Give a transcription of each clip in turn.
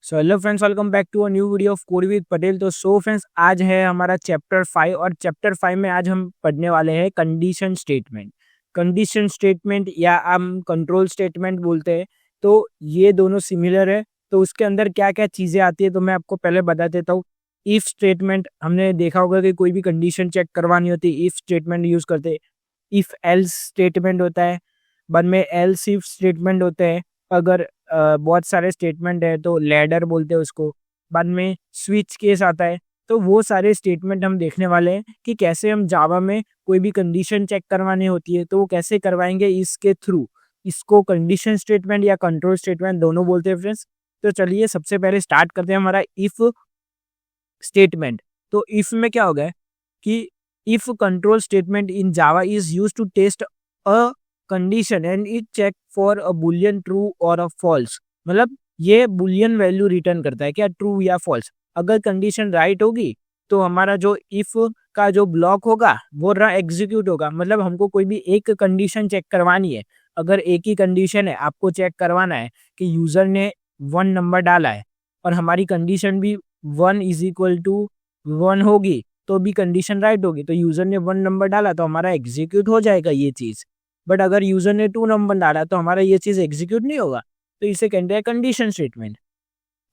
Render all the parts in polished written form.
So hello friends, welcome back to a new video of code with Patel. तो friends, आज है हमारा chapter 5 और चैप्टर 5 में आज हम पढ़ने वाले हैं कंडीशन स्टेटमेंट। कंडीशन स्टेटमेंट या हम कंट्रोल स्टेटमेंट बोलते हैं। तो ये दोनों सिमिलर है। तो उसके अंदर क्या क्या चीज़ें आती है तो मैं आपको पहले बता देता हूँ। इफ स्टेटमेंट हमने देखा होगा कि कोई भी कंडीशन चेक करवानी होती है इफ स्टेटमेंट यूज़ करते हैं। इफ एल्स स्टेटमेंट होता है, बाद में एल्स इफ स्टेटमेंट होते हैं। अगर बहुत सारे स्टेटमेंट है तो लैडर बोलते हैं उसको। बाद में स्विच केस आता है। तो वो सारे स्टेटमेंट हम देखने वाले हैं कि कैसे हम जावा में कोई भी कंडीशन चेक करवानी होती है तो वो कैसे करवाएंगे इसके थ्रू। इसको कंडीशन स्टेटमेंट या कंट्रोल स्टेटमेंट दोनों बोलते हैं फ्रेंड्स। तो चलिए सबसे पहले स्टार्ट करते हैं हमारा इफ स्टेटमेंट। तो इफ में क्या होगा कि if control statement in Java is used to test a condition and it check for a boolean true और अ फॉल्स। मतलब ये बुलियन वैल्यू रिटर्न करता है, क्या ट्रू या फॉल्स। अगर कंडीशन राइट होगी तो हमारा जो इफ का जो ब्लॉक होगा वो एग्जीक्यूट होगा। मतलब हमको कोई भी एक कंडीशन चेक करवानी है। अगर एक ही कंडीशन है, आपको चेक करवाना है कि यूजर ने 1 नंबर डाला है और हमारी कंडीशन भी 1 = 1 होगी तो भी कंडीशन राइट होगी। तो यूजर ने 1 नंबर डाला तो हमारा एग्जीक्यूट हो जाएगा ये चीज। बट अगर यूजर ने 2 नंबर डाला तो हमारा ये चीज एग्जीक्यूट नहीं होगा। तो इसे कहते हैं कंडीशन स्टेटमेंट।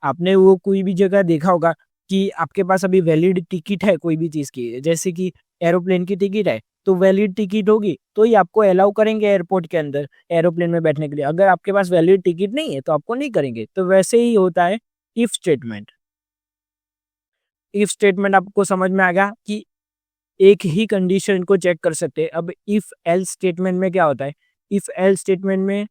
आपने वो कोई भी जगह देखा होगा कि आपके पास अभी वैलिड टिकट है कोई भी चीज की, जैसे कि एरोप्लेन की टिकट है तो वैलिड टिकट होगी तो ही आपको अलाउ करेंगे एयरपोर्ट के अंदर एरोप्लेन में बैठने के लिए। अगर आपके पास वैलिड टिकट नहीं है तो आपको नहीं करेंगे। तो वैसे ही होता है इफ स्टेटमेंट। इफ स्टेटमेंट आपको समझ में आ गया कि एक ही कंडीशन को चेक कर सकते हैं। अब इफ एल्स स्टेटमेंट में क्या होता है, इफ एल्स स्टेटमेंट में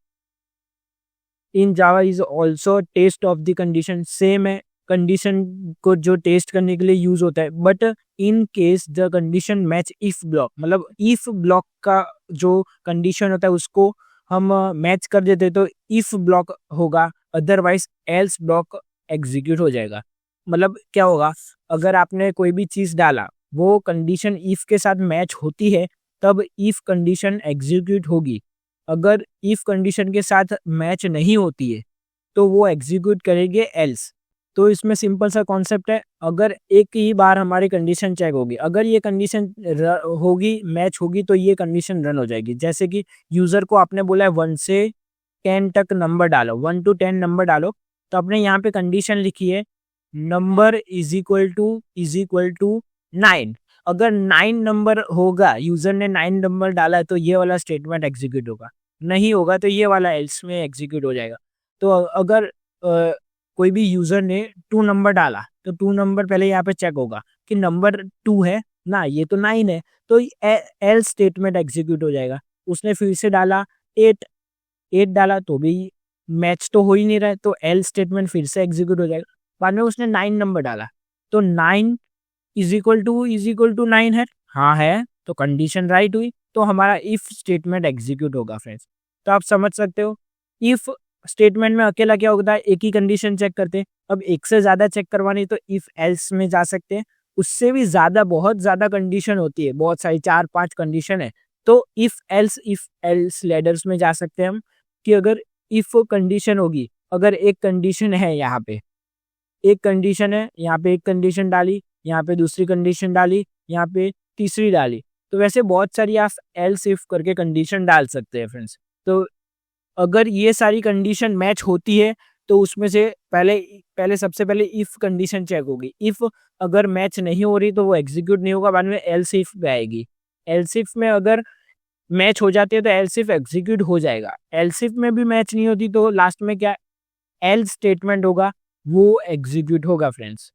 in Java is also test of the condition. Same है, कंडीशन को जो टेस्ट करने के लिए यूज होता है। But in case the condition match if block, मतलब इफ ब्लॉक का जो कंडीशन होता है उसको हम मैच कर देते हैं तो इफ ब्लॉक होगा, अदरवाइज एल्स ब्लॉक एग्जीक्यूट हो जाएगा। मतलब क्या होगा, अगर आपने कोई भी चीज डाला वो कंडीशन इफ के साथ मैच होती है तब इफ कंडीशन एग्जीक्यूट होगी। अगर इफ कंडीशन के साथ मैच नहीं होती है तो वो एग्जीक्यूट करेंगे एल्स। तो इसमें सिंपल सा कॉन्सेप्ट है, अगर एक ही बार हमारी कंडीशन चेक होगी, अगर ये कंडीशन होगी मैच होगी तो ये कंडीशन रन हो जाएगी। जैसे कि यूजर को आपने बोला है 1 से 10 तक नंबर डालो, 1 to 10 नंबर डालो। तो आपने यहाँ पे कंडीशन लिखी है नंबर इज इक्वल टू 9। अगर 9 नंबर होगा, यूजर ने 9 नंबर डाला तो ये वाला स्टेटमेंट एग्जीक्यूट होगा, नहीं होगा तो ये वाला एल्स में एग्जीक्यूट हो जाएगा। तो अगर कोई भी यूजर ने 2 नंबर डाला तो 2 नंबर पहले यहाँ पे चेक होगा कि नंबर 2 है ना, ये तो 9 है, तो एल्स स्टेटमेंट एग्जीक्यूट हो जाएगा। उसने फिर से डाला 8, 8 डाला तो भी मैच तो हो ही नहीं रहा है तो एल स्टेटमेंट फिर से एग्जीक्यूट हो जाएगा। बाद में उसने 9 नंबर डाला तो 9 इज इक्वल टू 9 है, हाँ है, तो कंडीशन राइट हुई तो हमारा इफ स्टेटमेंट एग्जीक्यूट होगा फ्रेंड्स। तो आप समझ सकते हो इफ स्टेटमेंट में अकेला क्या होता है, एक ही कंडीशन चेक करते हैं। अब एक से ज्यादा चेक करवानी तो इफ एल्स में जा सकते हैं। उससे भी ज्यादा बहुत ज्यादा कंडीशन होती है, बहुत सारी 4-5 कंडीशन है तो इफ एल्स लैडर्स में जा सकते हैं हम। कि अगर इफ कंडीशन होगी, अगर एक कंडीशन है यहाँ पे, एक कंडीशन है यहाँ पे, एक कंडीशन डाली यहाँ पे, दूसरी कंडीशन डाली यहाँ पे, तीसरी डाली, तो वैसे बहुत सारी आप एल्स इफ करके कंडीशन डाल सकते हैं फ्रेंड्स। तो अगर ये सारी कंडीशन मैच होती है तो उसमें से पहले पहले सबसे पहले इफ कंडीशन चेक होगी। इफ अगर मैच नहीं हो रही तो वो एग्जीक्यूट नहीं होगा, बाद में एल्स इफ पे आएगी। एल्स इफ में अगर मैच हो जाती है तो एल्स इफ एग्जीक्यूट हो जाएगा। एल्स इफ में भी मैच नहीं होती तो लास्ट में क्या एल स्टेटमेंट होगा, वो एग्जीक्यूट होगा फ्रेंड्स।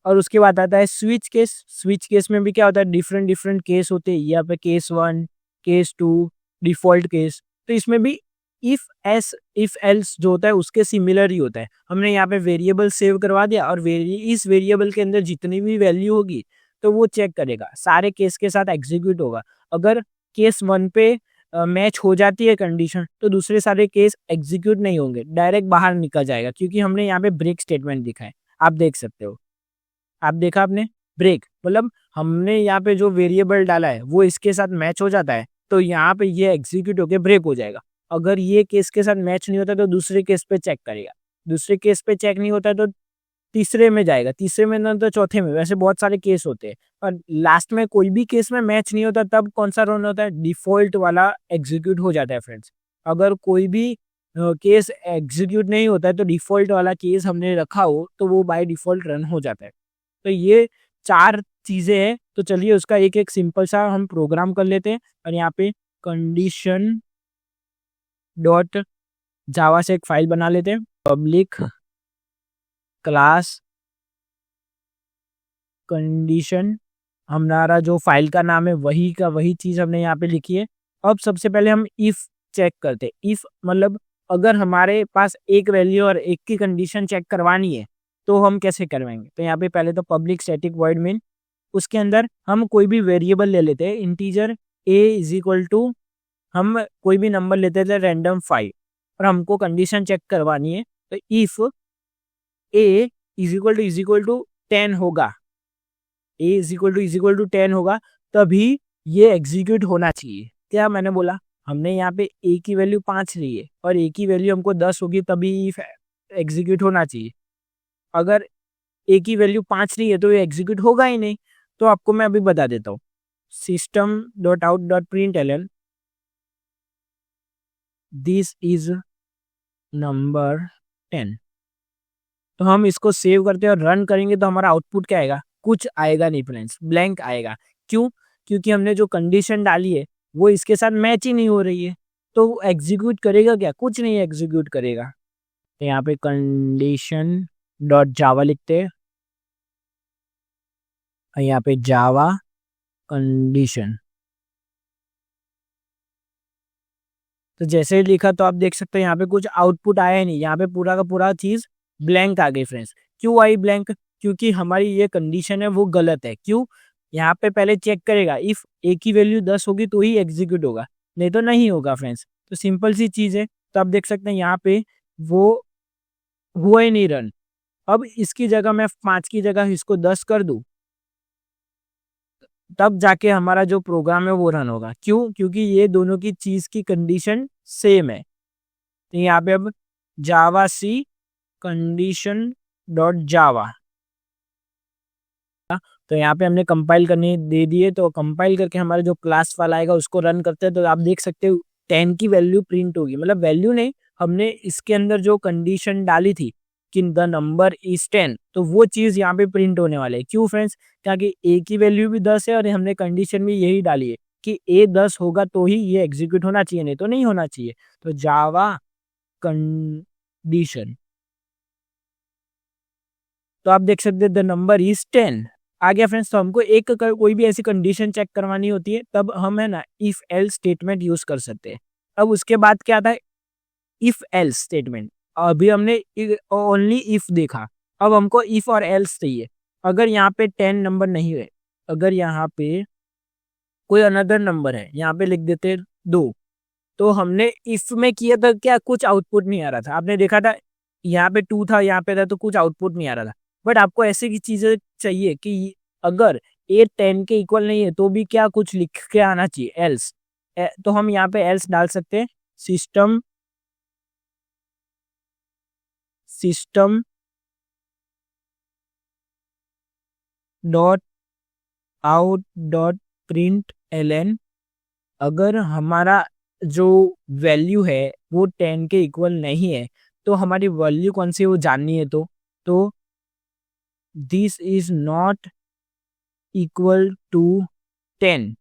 और उसके बाद आता है स्विच केस। स्विच केस में भी क्या होता है, डिफरेंट डिफरेंट केस होते हैं। यहाँ पे केस 1, केस 2, डिफॉल्ट केस। तो इसमें भी इफ एल्स जो होता है उसके सिमिलर ही होता है। हमने यहाँ पे वेरिएबल सेव करवा दिया और इस वेरिएबल के अंदर जितनी भी वैल्यू होगी तो वो चेक करेगा, सारे केस के साथ एग्जीक्यूट होगा। अगर केस 1 पे मैच हो जाती है कंडीशन तो दूसरे सारे केस एग्जीक्यूट नहीं होंगे, डायरेक्ट बाहर निकल जाएगा, क्योंकि हमने यहाँ पे ब्रेक स्टेटमेंट दिखा है। आप देख सकते हो, आप देखा आपने ब्रेक, मतलब हमने यहाँ पे जो वेरिएबल डाला है वो इसके साथ मैच हो जाता है तो यहाँ पे ये एग्जीक्यूट होके ब्रेक हो जाएगा। अगर ये केस के साथ मैच नहीं होता तो दूसरे केस पे चेक करेगा। दूसरे केस पे चेक नहीं होता तो तीसरे में जाएगा, तीसरे में ना तो चौथे में, वैसे बहुत सारे केस होते हैं। और लास्ट में कोई भी केस में मैच नहीं होता तब कौन सा रन होता है, डिफॉल्ट वाला एग्जीक्यूट हो जाता है फ्रेंड्स। अगर कोई भी केस एग्जीक्यूट नहीं होता है तो डिफॉल्ट वाला केस हमने रखा हो तो वो बाय डिफॉल्ट रन हो जाता है। तो ये 4 चीजें हैं। तो चलिए उसका एक एक सिंपल सा हम प्रोग्राम कर लेते हैं। और यहाँ पे कंडीशन डॉट जावा से एक फाइल बना लेते हैं, पब्लिक क्लास कंडीशन, हमारा जो फाइल का नाम है वही का वही चीज हमने यहाँ पे लिखी है। अब सबसे पहले हम इफ चेक करते हैं। इफ मतलब अगर हमारे पास एक वैल्यू और एक की कंडीशन चेक करवानी है तो हम कैसे करवाएंगे। तो यहाँ पे पहले तो पब्लिक स्टैटिक वॉइड मेन, उसके अंदर हम कोई भी वेरिएबल ले लेते हैं, integer a is equal to, हम कोई भी नंबर लेते थे रैंडम 5 और हमको कंडीशन चेक करवानी है। तो if a is equal to 10 होगा, a इज इक्वल टू 10 होगा तभी ये एग्जीक्यूट होना चाहिए। क्या मैंने बोला, हमने यहाँ पे a की वैल्यू 5 ली है और a की वैल्यू हमको 10 होगी तभी एग्जीक्यूट होना चाहिए। अगर a की वैल्यू 5 ली है तो ये एग्जीक्यूट होगा ही नहीं। तो आपको मैं अभी बता देता हूँ, system dot out dot print L this is number 10। तो हम इसको सेव करते हैं और रन करेंगे तो हमारा आउटपुट क्या आएगा, कुछ आएगा नहीं फ्रेंड्स, ब्लैंक आएगा। क्यों, क्योंकि हमने जो कंडीशन डाली है वो इसके साथ मैच ही नहीं हो रही है। तो एग्जीक्यूट करेगा क्या, कुछ नहीं एग्जीक्यूट करेगा। तो यहाँ पे कंडीशन डॉट जावा लिखते हैं और यहाँ पे जावा कंडीशन, तो जैसे ही लिखा तो आप देख सकते हैं यहाँ पे कुछ आउटपुट आया ही नहीं, यहाँ पे पूरा का पूरा चीज ब्लैंक आ गई फ्रेंड्स। क्यों आई ब्लैंक, क्योंकि हमारी ये कंडीशन है वो गलत है। क्यों, यहाँ पे पहले चेक करेगा इफ ए की वैल्यू 10 होगी तो ही एग्जीक्यूट होगा, नहीं तो नहीं होगा फ्रेंड्स। तो सिंपल सी चीज है। तो आप देख सकते हैं यहाँ पे वो हुआ ही नहीं रन। अब इसकी जगह मैं 5 की जगह इसको 10 कर दूं तब जाके हमारा जो प्रोग्राम है वो रन होगा। क्यों, क्योंकि ये दोनों की चीज की कंडीशन सेम है। तो यहाँ पे अब जावा सी कंडीशन डॉट जावा, तो यहाँ पे हमने कंपाइल करने दे दिए। तो कंपाइल करके हमारा जो क्लास फाइल आएगा उसको रन करते हैं तो आप देख सकते हो 10 की वैल्यू प्रिंट होगी। मतलब वैल्यू नहीं, हमने इसके अंदर जो कंडीशन डाली थी कि द नंबर इज 10, तो वो चीज यहाँ पे प्रिंट होने वाले है। क्यों फ्रेंड्स, क्योंकि ए की वैल्यू भी 10 है और हमने कंडीशन भी यही डाली है कि ए 10 होगा तो ही ये एग्जीक्यूट होना चाहिए, नहीं तो नहीं होना चाहिए। तो जावा कंडीशन, तो आप देख सकते हैं द नंबर इज 10 आ गया फ्रेंड्स। तो हमको एक कोई भी ऐसी कंडीशन चेक करवानी होती है तब हम है ना इफ एल्स स्टेटमेंट यूज कर सकते हैं। अब उसके बाद क्या था, इफ एल्स स्टेटमेंट। अभी हमने ओनली इफ देखा, अब हमको इफ और एल्स चाहिए। अगर यहाँ पे 10 नंबर नहीं है, अगर यहाँ पे कोई अनदर नंबर है, यहाँ पे लिख देते 2, तो हमने इफ में किया था क्या, कुछ आउटपुट नहीं आ रहा था। आपने देखा था यहाँ पे 2 था, यहाँ पे था, तो कुछ आउटपुट नहीं आ रहा था। बट आपको ऐसे की चीजें चाहिए कि अगर ए 10 के इक्वल नहीं है तो भी क्या कुछ लिख के आना चाहिए, एल्स। तो हम यहाँ पे एल्स डाल सकते हैं, system system dot out dot print L, अगर हमारा जो वैल्यू है वो 10 के इक्वल नहीं है तो हमारी वैल्यू कौन सी है वो जाननी है। तो this is not equal to 10,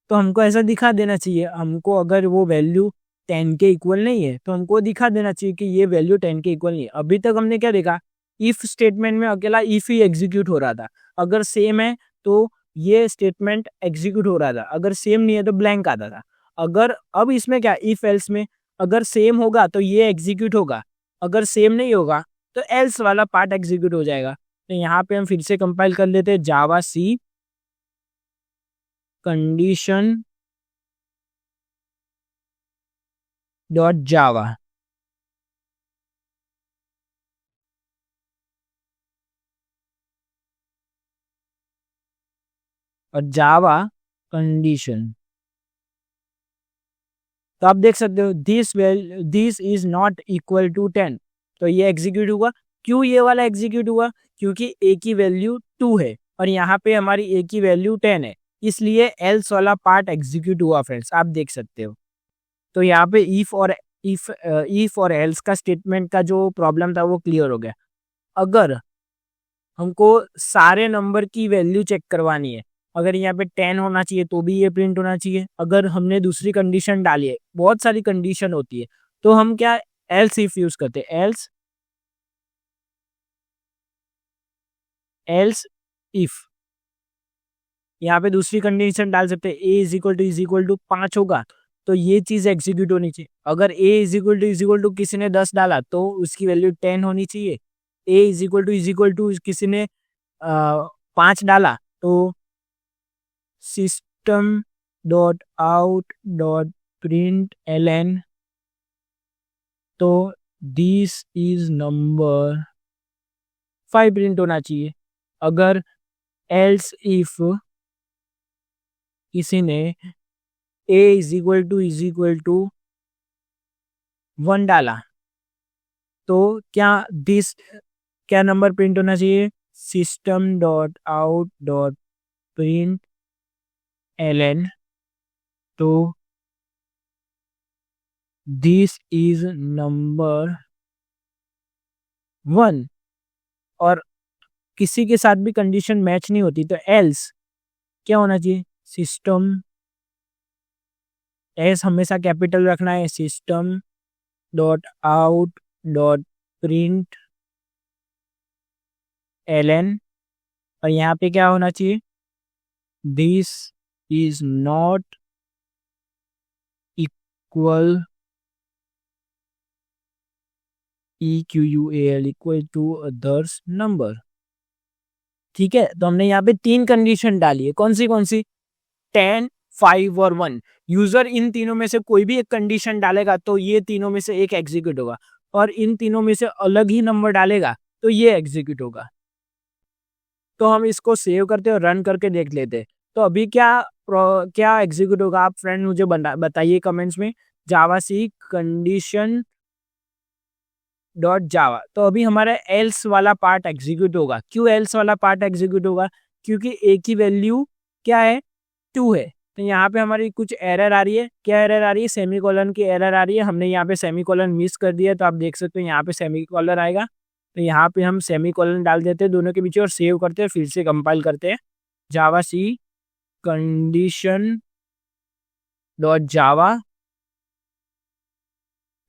तो हमको ऐसा दिखा देना चाहिए। हमको अगर वो वैल्यू 10 के इक्वल नहीं है तो हमको दिखा देना चाहिए कि ये वैल्यू 10 के इक्वल नहीं है। अभी तक हमने क्या देखा, इफ स्टेटमेंट में अकेला इफ ही एग्जीक्यूट हो रहा था। अगर सेम है तो ये स्टेटमेंट एग्जीक्यूट हो रहा था, अगर सेम नहीं है तो ब्लैंक आता था। अगर अब इसमें क्या, इफ एल्स में अगर सेम होगा तो ये एग्जीक्यूट होगा, अगर सेम नहीं होगा तो एल्स वाला पार्ट एग्जीक्यूट हो जाएगा। तो यहाँ पे हम फिर से कंपाइल कर लेते हैं, जावा सी कंडीशन डॉट जावा, और जावा कंडीशन। तो आप देख सकते हो this is not equal to 10, तो ये एग्जीक्यूट हुआ। क्यों ये वाला एग्जीक्यूट हुआ? क्योंकि ए की वैल्यू 2 है और यहाँ पे हमारी ए की वैल्यू 10 है, इसलिए एल्स वाला पार्ट एग्जीक्यूट हुआ फ्रेंड्स, आप देख सकते हो। तो यहाँ पे इफ और एल्स का स्टेटमेंट का जो प्रॉब्लम था वो क्लियर हो गया। अगर हमको सारे नंबर की वैल्यू चेक करवानी है, अगर यहाँ पे 10 होना चाहिए तो भी ये प्रिंट होना चाहिए। अगर हमने दूसरी कंडीशन डाली है, बहुत सारी कंडीशन होती है, तो हम क्या एल्स इफ यूज करते हैं, एल्स इफ। यहाँ पे दूसरी कंडीशन डाल सकते हैं, ए इज इक्वल टू 5 होगा तो ये चीज एग्जीक्यूट होनी चाहिए। अगर ए इज इक्वल टू किसी ने 10 डाला तो उसकी वैल्यू 10 होनी चाहिए। ए इज इक्वल टू किसी ने 5 डाला तो system dot out dot print L तो दिस इज नंबर 5 प्रिंट होना चाहिए। अगर एल्स इफ किसी ने ए इज इक्वल टू 1 डाला तो क्या नंबर प्रिंट होना चाहिए, system dot out dot print L तो दिस इज नंबर 1। और किसी के साथ भी कंडीशन मैच नहीं होती तो एल्स क्या होना चाहिए, सिस्टम, एस हमेशा कैपिटल रखना है, system dot out dot print l और यहाँ पे क्या होना चाहिए, this is not equal EQUAL equal to others number. ठीक है, तो हमने यहाँ पे 3 कंडीशन डाली है, कौन सी 10, 5 और 1। यूजर इन तीनों में से कोई भी एक कंडीशन डालेगा तो ये तीनों में से एक एग्जीक्यूट होगा, और इन तीनों में से अलग ही नंबर डालेगा तो ये एग्जीक्यूट होगा। तो हम इसको सेव करते और रन करके देख लेते। तो अभी क्या एग्जीक्यूट होगा, आप फ्रेंड मुझे बताइए कमेंट्स में, जावासी कंडीशन डॉट जावा। तो अभी हमारा एल्स वाला पार्ट एग्जीक्यूट होगा। क्यों एल्स वाला पार्ट एग्जीक्यूट होगा, क्योंकि ए की वैल्यू क्या है, 2 है। तो यहाँ पे हमारी कुछ एरर आ रही है, क्या एरर आ रही है, सेमीकोलन की एरर आ रही है। हमने यहाँ पे सेमीकोलन मिस कर दिया, तो आप देख सकते हो यहाँ पे सेमीकोलन आएगा। तो यहाँ पे हम सेमीकोलन डाल देते हैं दोनों के पीछे और सेव करते हैं, फिर से कंपाइल करते हैं, जावा सी कंडीशन डॉट जावा।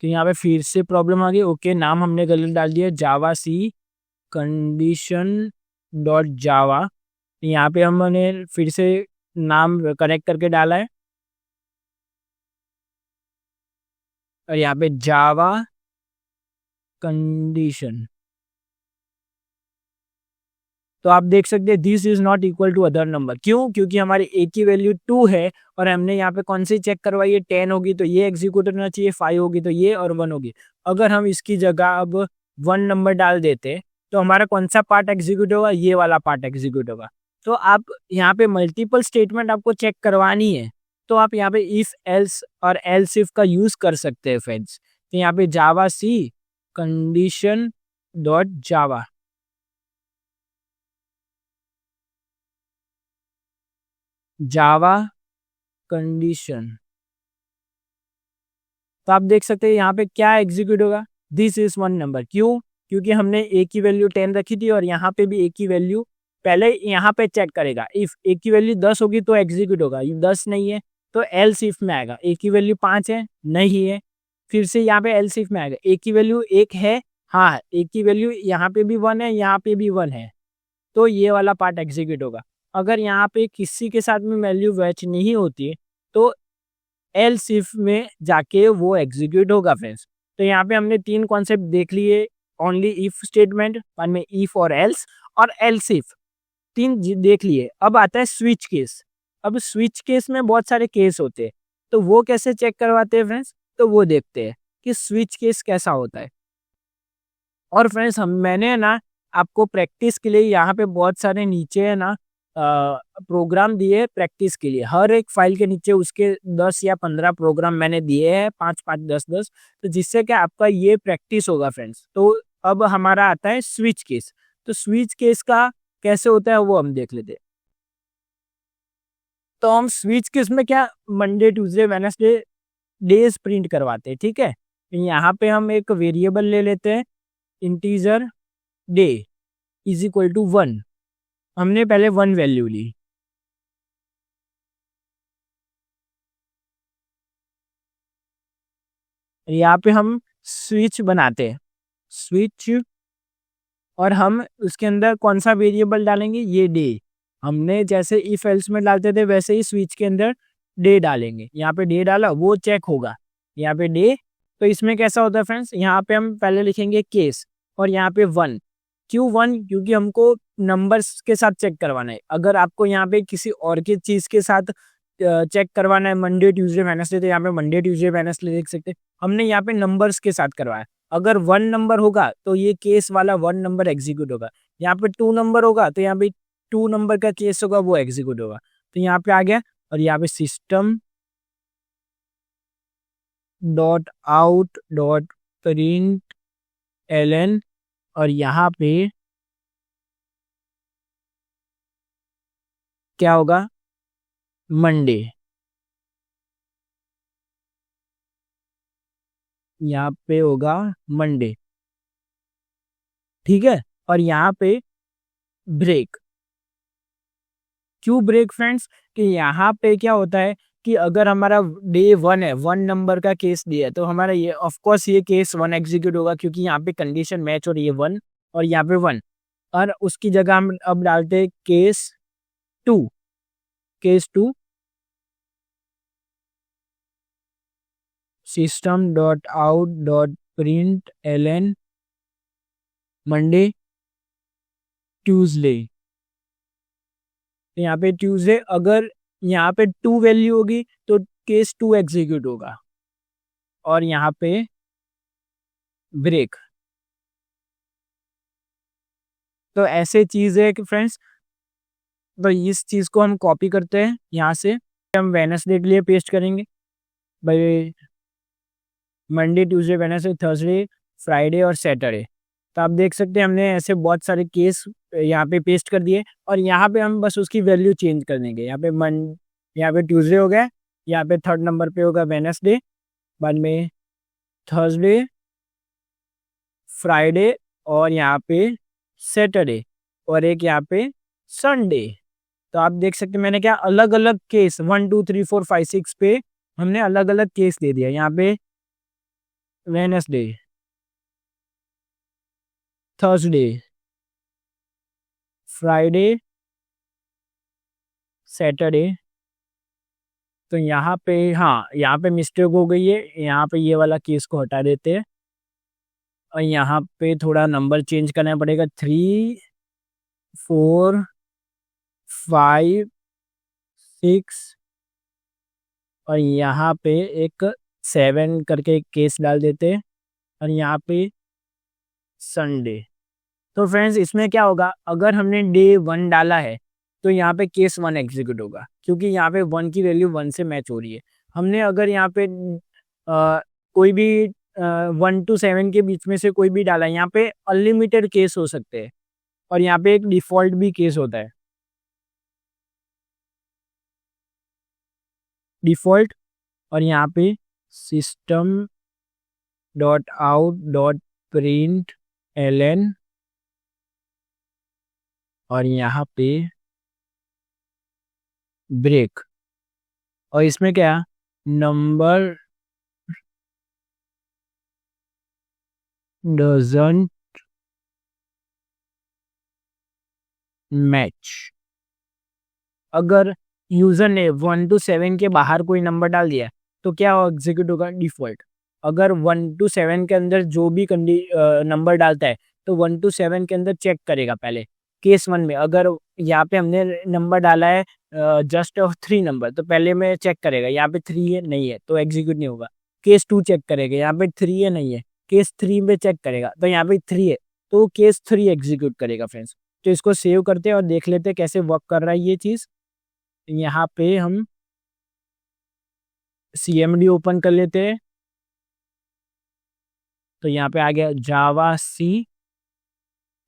तो यहाँ पे फिर से प्रॉब्लम आ गई, ओके नाम हमने गलत डाल दिया, जावा सी कंडीशन डॉट जावा। यहाँ पे हमने फिर से नाम करेक्ट करके डाला है और यहाँ पे जावा कंडीशन। तो आप देख सकते हैं this is not equal to other number. क्यों, क्योंकि हमारी ए की वैल्यू 2 है और हमने यहाँ पे कौन सी चेक करवाई है, 10 होगी तो ये एग्जीक्यूट होना चाहिए, 5 होगी तो ये, और 1 होगी। अगर हम इसकी जगह अब 1 नंबर डाल देते तो हमारा कौन सा पार्ट एग्जीक्यूट होगा, ये वाला पार्ट एग्जीक्यूट होगा। तो आप यहाँ पे मल्टीपल स्टेटमेंट आपको चेक करवानी है तो आप यहाँ पे इफ एल्स और एल्स इफ का यूज कर सकते हैं फ्रेंड्स। तो यहाँ पे जावा सी कंडीशन डॉट जावा, जावा कंडीशन। तो आप देख सकते हैं यहाँ पे क्या एग्जीक्यूट होगा, दिस इज 1 नंबर। क्यों, क्योंकि हमने ए की वैल्यू 10 रखी थी और यहाँ पे भी ए की वैल्यू पहले यहाँ पे चेक करेगा। इफ ए की वैल्यू 10 होगी तो एग्जीक्यूट होगा, ये 10 नहीं है तो एल्स इफ में आएगा। ए की वैल्यू 5 है, नहीं है, फिर से यहाँ पे एल्स इफ में आएगा। ए की वैल्यू 1 है, हाँ, ए की वैल्यू यहाँ पे भी 1 है, यहाँ पे भी 1 है, तो ये वाला पार्ट एग्जीक्यूट होगा। अगर यहाँ पे किसी के साथ में वैल्यू मैच नहीं होती है तो एल्स इफ में जाके वो एग्जीक्यूट होगा फ्रेंड्स। तो यहाँ पे हमने 3 कॉन्सेप्ट देख लिए, ओनली इफ स्टेटमेंट, बाद में इफ और एल्स, और एल्स इफ, 3 देख लिए। अब आता है स्विच केस। अब स्विच केस में बहुत सारे केस होते हैं, तो वो कैसे चेक करवाते हैं फ्रेंड्स, तो वो देखते हैं कि स्विच केस कैसा होता है। और फ्रेंड्स मैंने ना आपको प्रैक्टिस के लिए यहाँ पे बहुत सारे नीचे है ना प्रोग्राम दिए प्रैक्टिस के लिए, हर एक फाइल के नीचे उसके 10 या 15 प्रोग्राम मैंने दिए हैं, 5-5, 10-10, तो जिससे कि आपका ये प्रैक्टिस होगा फ्रेंड्स। तो अब हमारा आता है स्विच केस। तो स्विच केस का कैसे होता है वो हम देख लेते हैं। तो हम स्विच केस में क्या Monday Tuesday Wednesday days print करवाते हैं, ठीक है। यहाँ पे हम एक वेरिएबल ले लेते हैं, integer day is equal to 1। हमने पहले 1 वैल्यू ली, यहाँ पे हम स्विच बनाते हैं, स्विच, और हम उसके अंदर कौन सा वेरिएबल डालेंगे, ये डे। हमने जैसे इफ एल्स में डालते थे वैसे ही स्विच के अंदर डे डालेंगे। यहाँ पे डे डाला, वो चेक होगा, यहाँ पे डे। तो इसमें कैसा होता है फ्रेंड्स, यहाँ पे हम पहले लिखेंगे केस, और यहाँ पे 1। क्यों 1? क्योंकि हमको नंबर्स के साथ चेक करवाना है। अगर आपको यहाँ पे किसी और की चीज के साथ चेक करवाना है, मंडे ट्यूसडे वेडनेसडे, तो यहाँ पे मंडे ट्यूसडे वेडनेसडे लिख सकते हैं। हमने यहाँ पे नंबर्स के साथ करवाया। अगर 1 नंबर होगा तो ये केस वाला 1 नंबर एग्जीक्यूट होगा। यहाँ पे 2 नंबर होगा तो यहाँ पे 2 नंबर का केस होगा, वो एग्जीक्यूट होगा। तो यहाँ पे आ गया, और यहाँ पे system dot out dot print ln, और यहाँ पे क्या होगा, मंडे। यहाँ पे होगा मंडे, ठीक है। और यहाँ पे ब्रेक। क्यों ब्रेक फ्रेंड्स, कि यहाँ पे क्या होता है कि अगर हमारा डे 1 है, 1 नंबर का केस दिया है, तो हमारा ये ऑफ कोर्स ये केस 1 एग्जीक्यूट होगा, क्योंकि यहाँ पे कंडीशन मैच, और ये 1 और यहाँ पे 1। और उसकी जगह हम अब डालते हैं case 2, case 2, system dot out dot print ln Monday Tuesday. यहाँ पे ट्यूसडे, अगर यहाँ पे 2 वैल्यू होगी तो केस 2 एग्जीक्यूट होगा, और यहाँ पे ब्रेक। तो ऐसे चीज है कि फ्रेंड्स, तो इस चीज को हम कॉपी करते हैं, यहाँ से हम वेडनेसडे के लिए पेस्ट करेंगे, भाई Monday Tuesday Wednesday Thursday Friday और सैटरडे। तो आप देख सकते हैं हमने ऐसे बहुत सारे केस यहाँ पे पेस्ट कर दिए, और यहाँ पे हम बस उसकी वैल्यू चेंज कर देंगे। यहाँ पे ट्यूसडे हो गया, यहाँ पे 3rd नंबर पे होगा वेडनेसडे, बाद में थर्सडे, फ्राइडे, और यहाँ पे सैटरडे, और एक यहाँ पे संडे। तो आप देख सकते हैं मैंने क्या अलग अलग केस 1 2 3 4 5 6 पे हमने अलग अलग केस दे दिया। यहाँ पे वेडनेसडे, थर्सडे, फ्राइडे, सैटरडे। तो यहाँ पे, हाँ यहाँ पे मिस्टेक हो गई है, यहाँ पे ये वाला केस को हटा देते हैं, और यहाँ पे थोड़ा नंबर चेंज करना पड़ेगा, 3 4 5 6, और यहाँ पे एक 7 करके एक केस डाल देते हैं, और यहाँ पे संडे। तो फ्रेंड्स इसमें क्या होगा, अगर हमने डे 1 डाला है तो यहाँ पे केस 1 एग्जीक्यूट होगा, क्योंकि यहाँ पे 1 की वैल्यू 1 से मैच हो रही है। हमने अगर यहाँ पे कोई भी 1 to 7 के बीच में से कोई भी डाला, यहाँ पे अनलिमिटेड केस हो सकते हैं, और यहाँ पे एक डिफॉल्ट भी केस होता है, डिफॉल्ट। और यहाँ पे system dot out dot print ln, और यहाँ पे ब्रेक। और इसमें क्या, नंबर डजंट मैच। अगर यूजर ने 1 to 7 के बाहर कोई नंबर डाल दिया तो क्या एग्जीक्यूट होगा, डिफॉल्ट। अगर 1 to 7 के अंदर जो भी नंबर डालता है तो 1 to 7 के अंदर चेक करेगा पहले। केस 1 में अगर यहाँ पे हमने नंबर डाला है जस्ट 3 नंबर, तो पहले में चेक करेगा यहाँ पे 3 है नहीं है तो एग्जीक्यूट नहीं होगा। केस 2 चेक करेगा, यहाँ पे 3 है नहीं है, केस 3 में चेक करेगा तो यहाँ पे 3 है तो केस 3 एग्जीक्यूट करेगा फ्रेंड्स। तो इसको सेव करते हैं और देख लेते हैं कैसे वर्क कर रहा है ये चीज़। यहाँ पे हम CMD ओपन कर लेते हैं। तो यहाँ पे आ गया जावा सी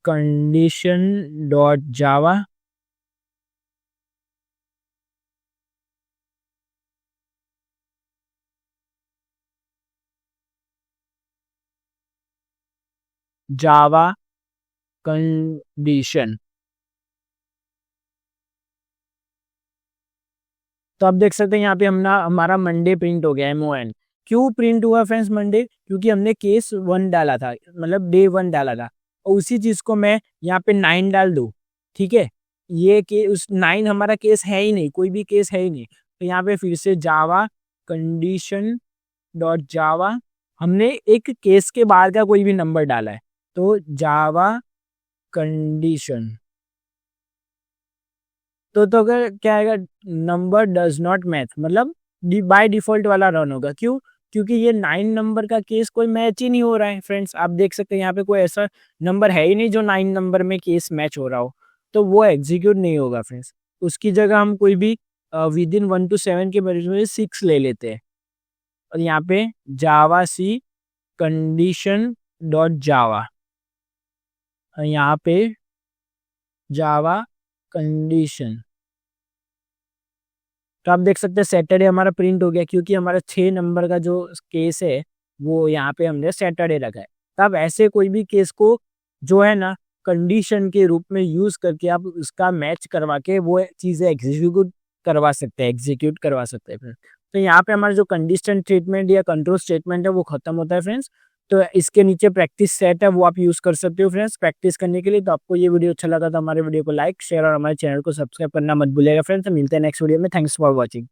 कंडीशन डॉट जावा। जावा कंडीशन। तो आप देख सकते हैं यहाँ पे हमारा मंडे प्रिंट हो गया MON। क्यों प्रिंट हुआ फ्रेंड्स मंडे? क्योंकि हमने केस 1 डाला था, मतलब डे 1 डाला था, और उसी चीज को मैं यहाँ पे 9 डाल दूँ, ठीक है, ये के उस 9 हमारा केस है ही नहीं, कोई भी केस है ही नहीं। तो यहाँ पे फिर से जावा कंडीशन डॉट जावा, हमने एक केस के बाद का कोई भी नंबर डाला है, तो जावा कंडीशन। तो अगर क्या आएगा, नंबर डज नॉट मैच, मतलब बाय डिफॉल्ट वाला रन होगा। क्यों? क्योंकि ये 9 नंबर का केस कोई मैच ही नहीं हो रहा है फ्रेंड्स। आप देख सकते हैं यहाँ पे कोई ऐसा नंबर है ही नहीं जो 9 नंबर में केस मैच हो रहा हो, तो वो एग्जीक्यूट नहीं होगा फ्रेंड्स। उसकी जगह हम कोई भी विद इन 1 to 7 के बारे में 6 ले लेते हैं, और यहाँ पे जावा सी कंडीशन डॉट जावा, यहाँ पे जावा कंडीशन। तो आप देख सकते हैं सैटरडे हमारा प्रिंट हो गया, क्योंकि हमारा 6 नंबर का जो केस है वो यहाँ पे हमने सैटरडे रखा है। तब ऐसे कोई भी केस को जो है ना कंडीशन के रूप में यूज करके आप उसका मैच करवा के वो चीज़ें एग्जीक्यूट करवा सकते हैं फ्रेंड्स। तो यहाँ पे हमारा जो कंडीशन स्टेटमेंट या कंट्रोल स्टेटमेंट है वो खत्म होता है फ्रेंड्स। तो इसके नीचे प्रैक्टिस सेट है, वो आप यूज कर सकते हो फ्रेंड्स प्रैक्टिस करने के लिए। तो आपको ये वीडियो अच्छा लगा तो हमारे वीडियो को लाइक शेयर और हमारे चैनल को सब्सक्राइब करना मत भूलिएगा फ्रेंड्स। मिलते हैं नेक्स्ट वीडियो में। Thanks for watching.